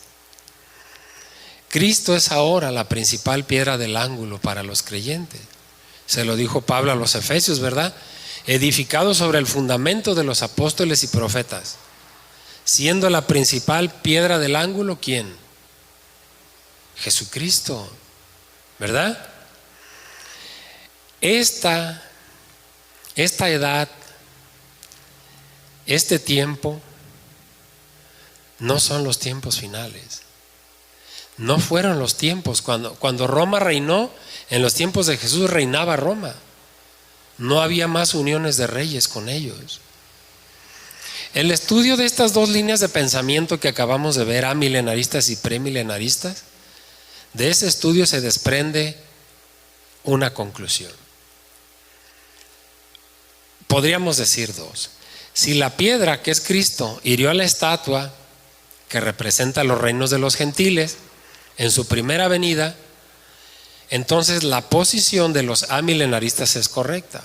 Cristo es ahora la principal piedra del ángulo para los creyentes. Se lo dijo Pablo a los Efesios, ¿verdad? Edificado sobre el fundamento de los apóstoles y profetas, siendo la principal piedra del ángulo, ¿quién? Jesucristo, ¿verdad? Esta edad, este tiempo, no son los tiempos finales. No fueron los tiempos. Cuando Roma reinó, en los tiempos de Jesús reinaba Roma. No había más uniones de reyes con ellos. El estudio de estas 2 líneas de pensamiento que acabamos de ver, amilenaristas y premilenaristas, de ese estudio se desprende una conclusión. Podríamos decir 2. Si la piedra, que es Cristo, hirió a la estatua que representa los reinos de los gentiles en su primera venida, entonces la posición de los amilenaristas es correcta.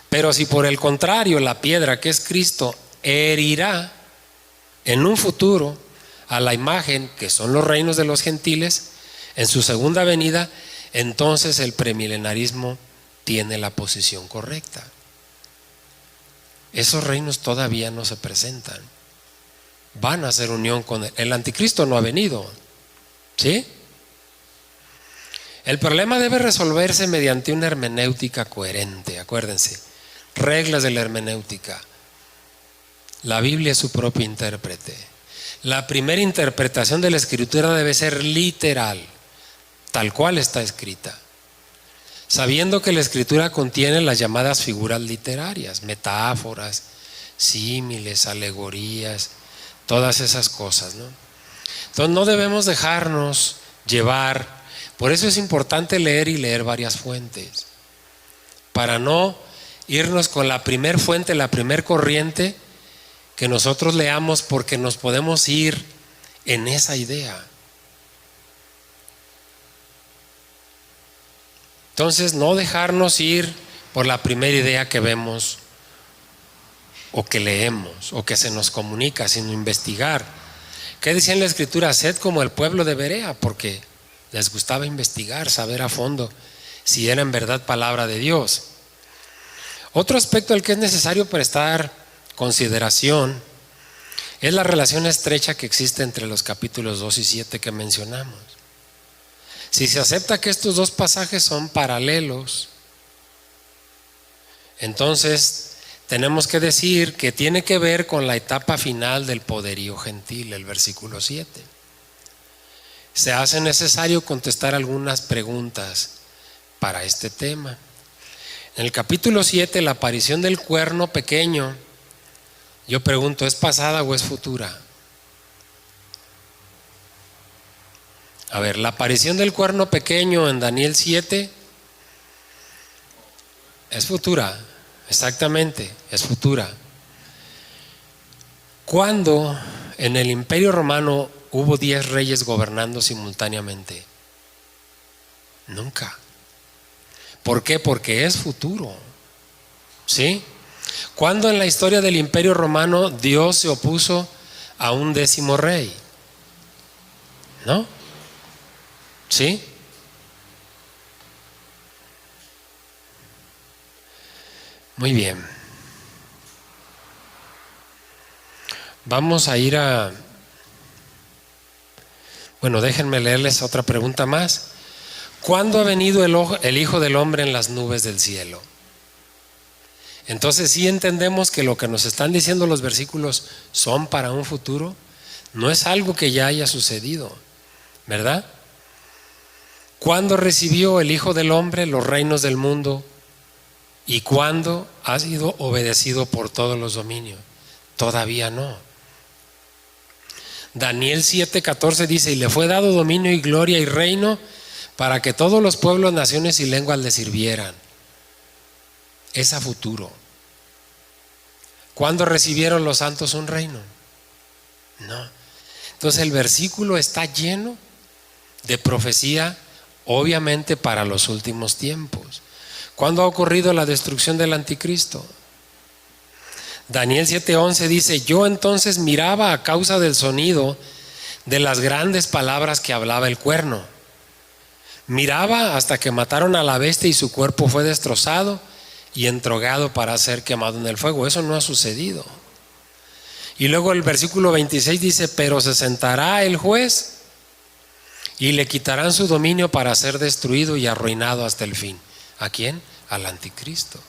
Pero si por el contrario la piedra, que es Cristo, herirá en un futuro a la imagen, que son los reinos de los gentiles, en su segunda venida, entonces el premilenarismo tiene la posición correcta. Esos reinos todavía no se presentan. Van a hacer unión con él. El anticristo no ha venido, ¿sí? El problema debe resolverse mediante una hermenéutica coherente. Acuérdense, reglas de la hermenéutica. La Biblia es su propio intérprete. La primera interpretación de la escritura debe ser literal, tal cual está escrita, sabiendo que la escritura contiene las llamadas figuras literarias, metáforas, símiles, alegorías, todas esas cosas, ¿no? Entonces no debemos dejarnos llevar. Por eso es importante leer y leer varias fuentes, para no irnos con la primer fuente, la primer corriente que nosotros leamos, porque nos podemos ir en esa idea. Entonces, no dejarnos ir por la primera idea que vemos o que leemos o que se nos comunica, sino investigar. ¿Qué decía en la Escritura? Sed como el pueblo de Berea, porque les gustaba investigar, saber a fondo si era en verdad palabra de Dios. Otro aspecto al que es necesario prestar consideración es la relación estrecha que existe entre los capítulos 2 y 7 que mencionamos. Si se acepta que estos dos pasajes son paralelos, entonces tenemos que decir que tiene que ver con la etapa final del poderío gentil, el versículo 7. Se hace necesario contestar algunas preguntas para este tema. En el capítulo 7, la aparición del cuerno pequeño, yo pregunto, ¿es pasada o es futura? A ver, la aparición del cuerno pequeño en Daniel 7 es futura, exactamente, es futura. ¿Cuándo en el Imperio Romano hubo 10 reyes gobernando simultáneamente? Nunca. ¿Por qué? Porque es futuro. ¿Sí? ¿Cuándo en la historia del Imperio Romano Dios se opuso a un 10º rey? ¿No? ¿Sí? Muy bien. Vamos a ir a... Bueno, déjenme leerles otra pregunta más. ¿Cuándo ha venido el Hijo del Hombre en las nubes del cielo? Entonces sí entendemos que lo que nos están diciendo los versículos son para un futuro, no es algo que ya haya sucedido, ¿verdad? ¿Cuándo recibió el Hijo del Hombre los reinos del mundo? ¿Y cuándo ha sido obedecido por todos los dominios? Todavía no. Daniel 7:14 dice: y le fue dado dominio y gloria y reino para que todos los pueblos, naciones y lenguas le sirvieran. Es a futuro. ¿Cuándo recibieron los santos un reino? No. Entonces el versículo está lleno de profecía, obviamente para los últimos tiempos. ¿Cuándo ha ocurrido la destrucción del anticristo? Daniel 7:11 dice: yo entonces miraba a causa del sonido de las grandes palabras que hablaba el cuerno. Miraba hasta que mataron a la bestia y su cuerpo fue destrozado y entregado para ser quemado en el fuego. Eso no ha sucedido. Y luego el versículo 26 dice: pero se sentará el juez y le quitarán su dominio para ser destruido y arruinado hasta el fin. ¿A quién? Al anticristo.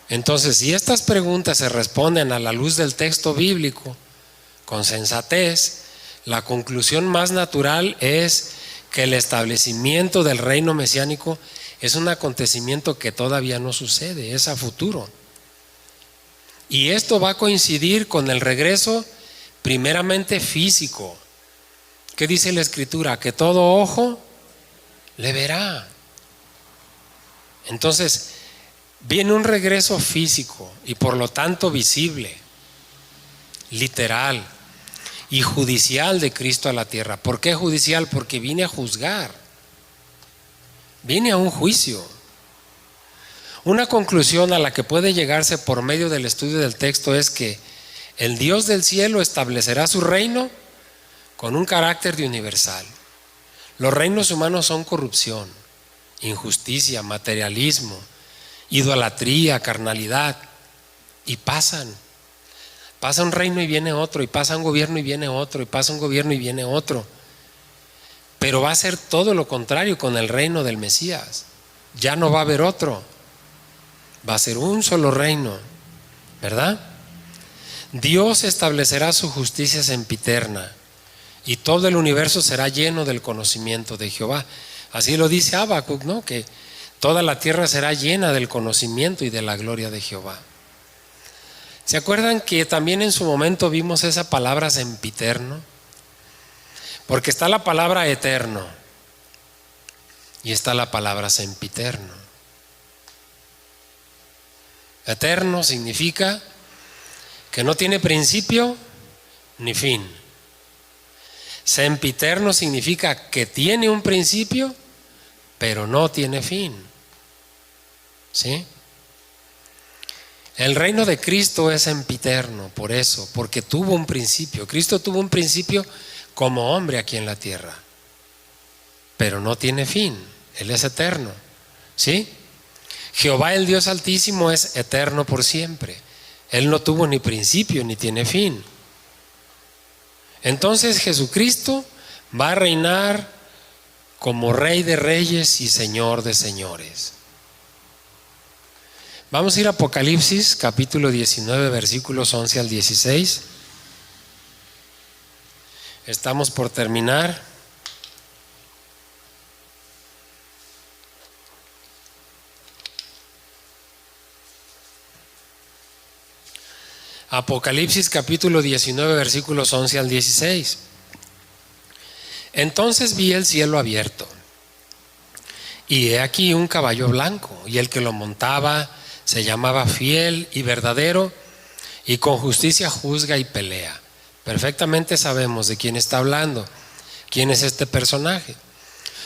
Entonces, si estas preguntas se responden a la luz del texto bíblico con sensatez, la conclusión más natural es que el establecimiento del reino mesiánico es un acontecimiento que todavía no sucede, es a futuro. Y esto va a coincidir con el regreso primeramente físico. ¿Qué dice la Escritura? Que todo ojo le verá. Entonces, viene un regreso físico y por lo tanto visible, literal y judicial de Cristo a la tierra. ¿Por qué judicial? Porque viene a juzgar, viene a un juicio. Una conclusión a la que puede llegarse por medio del estudio del texto es que el Dios del cielo establecerá su reino con un carácter de universal. Los reinos humanos son corrupción, injusticia, materialismo, idolatría, carnalidad, y pasan. Pasa un reino y viene otro, y pasa un gobierno y viene otro, y pasa un gobierno y viene otro. Pero va a ser todo lo contrario con el reino del Mesías. Ya no va a haber otro. Va a ser un solo reino, ¿verdad? Dios establecerá su justicia sempiterna y todo el universo será lleno del conocimiento de Jehová. Así lo dice Habacuc, ¿no? Que toda la tierra será llena del conocimiento y de la gloria de Jehová. ¿Se acuerdan que también en su momento vimos esa palabra sempiterno? Porque está la palabra eterno y está la palabra sempiterno. Eterno significa que no tiene principio ni fin. Sempiterno significa que tiene un principio, pero no tiene fin. ¿Sí? El reino de Cristo es sempiterno, por eso, porque tuvo un principio. Cristo tuvo un principio como hombre aquí en la tierra, pero no tiene fin. Él es eterno. ¿Sí? Jehová el Dios Altísimo es eterno por siempre. Él no tuvo ni principio ni tiene fin. Entonces Jesucristo va a reinar como Rey de Reyes y Señor de Señores. Vamos a ir a Apocalipsis capítulo 19 versículos 11 al 16. Estamos por terminar. Apocalipsis capítulo 19 versículos 11 al 16. Entonces vi el cielo abierto, y he aquí un caballo blanco, y el que lo montaba se llamaba Fiel y Verdadero, y con justicia juzga y pelea. Perfectamente sabemos de quién está hablando, quién es este personaje.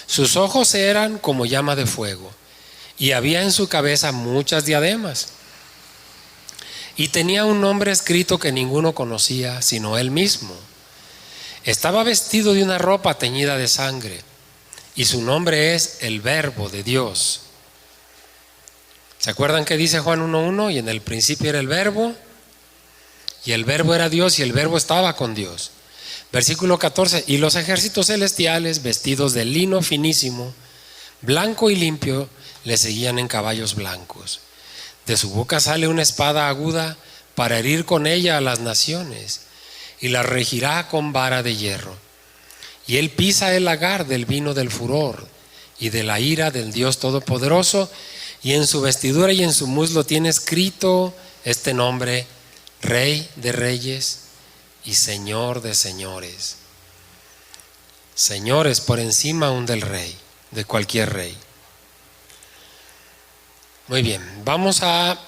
Sus ojos eran como llama de fuego, y había en su cabeza muchas diademas. Y tenía un nombre escrito que ninguno conocía sino él mismo. Estaba vestido de una ropa teñida de sangre, y su nombre es el Verbo de Dios. ¿Se acuerdan que dice Juan 1:1? Y en el principio era el Verbo, y el Verbo era Dios, y el Verbo estaba con Dios. Versículo 14, y los ejércitos celestiales, vestidos de lino finísimo, blanco y limpio, le seguían en caballos blancos. De su boca sale una espada aguda para herir con ella a las naciones, y las regirá con vara de hierro. Y él pisa el lagar del vino del furor y de la ira del Dios Todopoderoso, y en su vestidura y en su muslo tiene escrito este nombre: Rey de Reyes y Señor de Señores. Señores por encima aún del rey, de cualquier rey. Muy bien, vamos a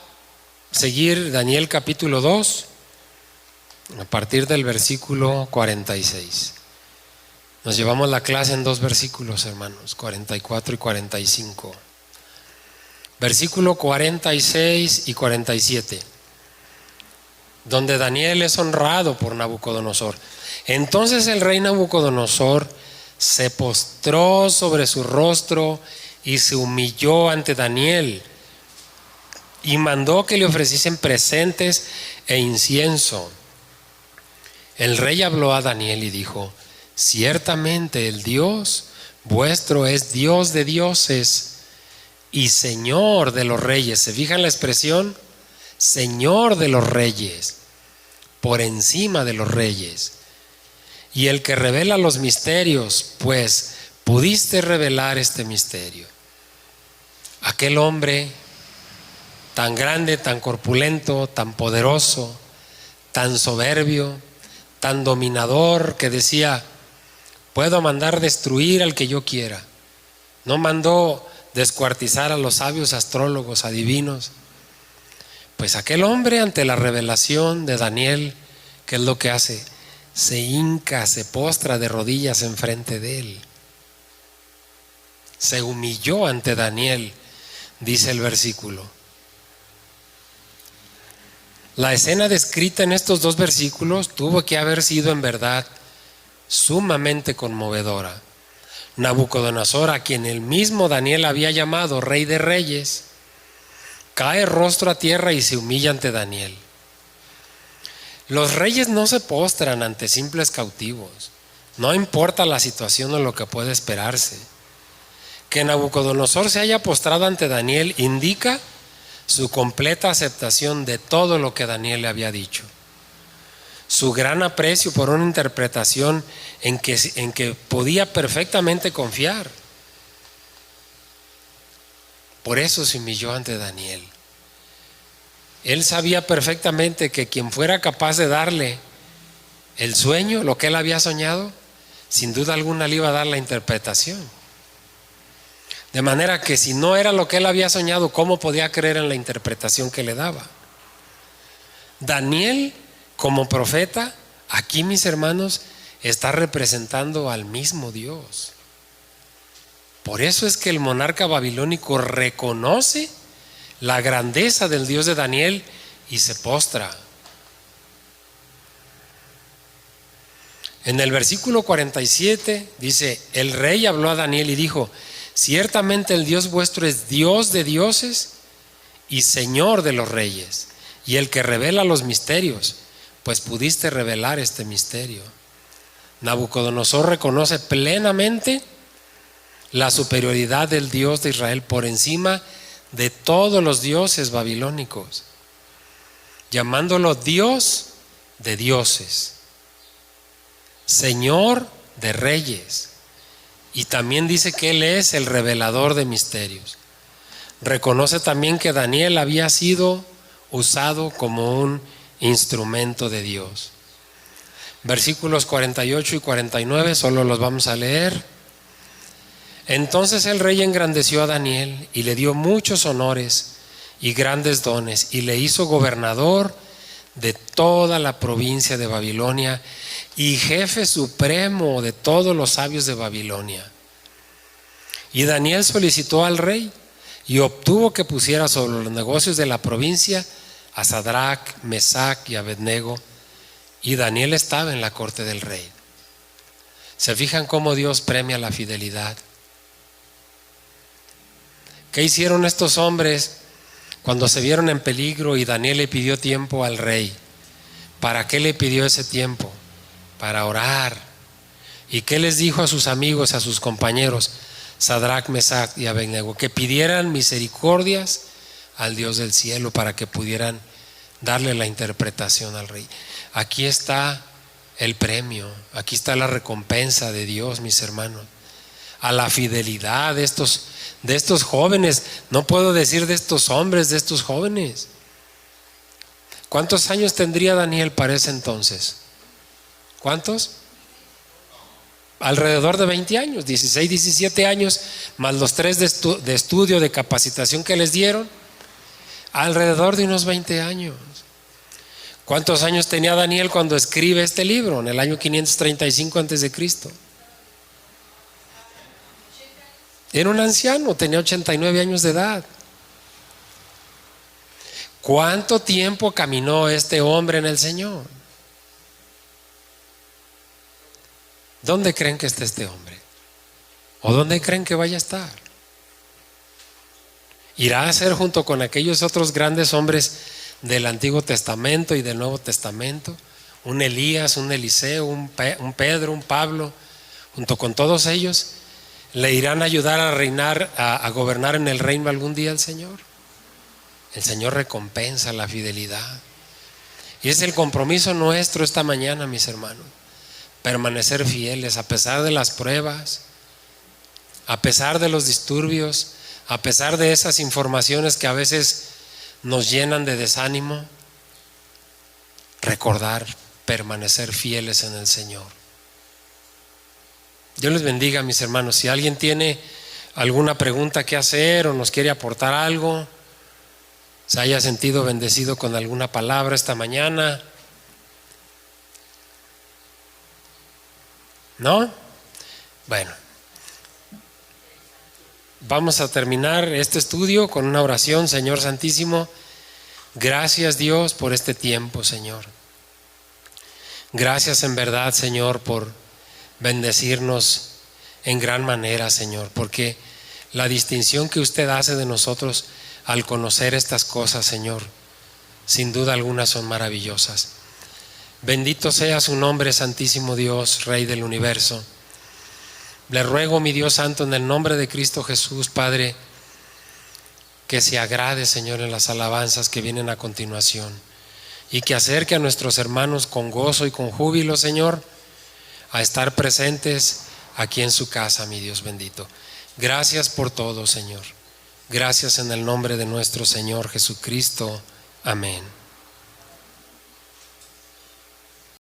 seguir Daniel capítulo 2, a partir del versículo 46. Nos llevamos la clase en dos versículos, hermanos, 44 y 45. Versículo 46 y 47, donde Daniel es honrado por Nabucodonosor. Entonces el rey Nabucodonosor se postró sobre su rostro y se humilló ante Daniel, y mandó que le ofreciesen presentes e incienso. El rey habló a Daniel y dijo: ciertamente el Dios vuestro es Dios de dioses y Señor de los reyes. ¿Se fijan la expresión? Señor de los reyes, por encima de los reyes. Y el que revela los misterios, pues pudiste revelar este misterio. Aquel hombre tan grande, tan corpulento, tan poderoso, tan soberbio, tan dominador, que decía: puedo mandar destruir al que yo quiera. No mandó descuartizar a los sabios astrólogos, adivinos. Pues aquel hombre, ante la revelación de Daniel, ¿qué es lo que hace? Se hinca, se postra de rodillas enfrente de él. Se humilló ante Daniel, dice el versículo. La escena descrita en estos dos versículos tuvo que haber sido en verdad sumamente conmovedora. Nabucodonosor, a quien el mismo Daniel había llamado Rey de Reyes, cae rostro a tierra y se humilla ante Daniel. Los reyes no se postran ante simples cautivos, no importa la situación o lo que puede esperarse. Que Nabucodonosor se haya postrado ante Daniel indica su completa aceptación de todo lo que Daniel le había dicho, su gran aprecio por una interpretación en que podía perfectamente confiar. Por eso se humilló ante Daniel. Él sabía perfectamente que quien fuera capaz de darle el sueño, lo que él había soñado, sin duda alguna le iba a dar la interpretación. De manera que si no era lo que él había soñado, ¿cómo podía creer en la interpretación que le daba? Daniel, como profeta, aquí, mis hermanos, está representando al mismo Dios. Por eso es que el monarca babilónico reconoce la grandeza del Dios de Daniel y se postra. En el versículo 47 dice: el rey habló a Daniel y dijo: ciertamente el Dios vuestro es Dios de dioses y Señor de los reyes, y el que revela los misterios, pues pudiste revelar este misterio. Nabucodonosor reconoce plenamente la superioridad del Dios de Israel por encima de todos los dioses babilónicos, llamándolo Dios de dioses, Señor de reyes, y también dice que Él es el revelador de misterios. Reconoce también que Daniel había sido usado como un instrumento de Dios. Versículos 48 y 49 solo los vamos a leer. Entonces el rey engrandeció a Daniel y le dio muchos honores y grandes dones, y le hizo gobernador de toda la provincia de Babilonia y jefe supremo de todos los sabios de Babilonia. Y Daniel solicitó al rey y obtuvo que pusiera sobre los negocios de la provincia a Sadrac, Mesac y Abednego, y Daniel estaba en la corte del rey. ¿Se fijan cómo Dios premia la fidelidad? ¿Qué hicieron estos hombres cuando se vieron en peligro y Daniel le pidió tiempo al rey? ¿Para qué le pidió ese tiempo? Para orar. ¿Y qué les dijo a sus amigos, a sus compañeros, Sadrac, Mesac y Abednego? Que pidieran misericordias al Dios del cielo para que pudieran darle la interpretación al rey. Aquí está el premio, aquí está la recompensa de Dios, mis hermanos, a la fidelidad de estos jóvenes. No puedo decir de estos hombres, de estos jóvenes. ¿Cuántos años tendría Daniel para ese entonces? ¿Cuántos? Alrededor de 20 años, 16, 17 años, más los 3 de estudio, de capacitación que les dieron, alrededor de unos 20 años. ¿Cuántos años tenía Daniel cuando escribe este libro? En el año 535 a.C. Era un anciano, tenía 89 años de edad. ¿Cuánto tiempo caminó este hombre en el Señor? ¿Dónde creen que está este hombre? ¿O dónde creen que vaya a estar? ¿Irá a ser junto con aquellos otros grandes hombres del Antiguo Testamento y del Nuevo Testamento? Un Elías, un Eliseo, un Pedro, un Pablo, junto con todos ellos, ¿le irán a ayudar a reinar, a gobernar en el reino algún día el Señor? El Señor recompensa la fidelidad. Y es el compromiso nuestro esta mañana, mis hermanos. Permanecer fieles a pesar de las pruebas, a pesar de los disturbios, a pesar de esas informaciones que a veces nos llenan de desánimo. Recordar, permanecer fieles en el Señor. Dios les bendiga, mis hermanos. Si alguien tiene alguna pregunta que hacer o nos quiere aportar algo, se haya sentido bendecido con alguna palabra esta mañana. ¿No? Bueno, vamos a terminar este estudio con una oración. Señor Santísimo, gracias Dios por este tiempo, Señor. Gracias en verdad, Señor, por bendecirnos en gran manera, Señor, porque la distinción que usted hace de nosotros al conocer estas cosas, Señor, sin duda alguna son maravillosas. Bendito sea su nombre, Santísimo Dios, Rey del universo. Le ruego, mi Dios santo, en el nombre de Cristo Jesús, Padre, que se agrade, Señor, en las alabanzas que vienen a continuación, y que acerque a nuestros hermanos con gozo y con júbilo, Señor, a estar presentes aquí en su casa, mi Dios bendito. Gracias por todo, Señor. Gracias en el nombre de nuestro Señor Jesucristo. Amén.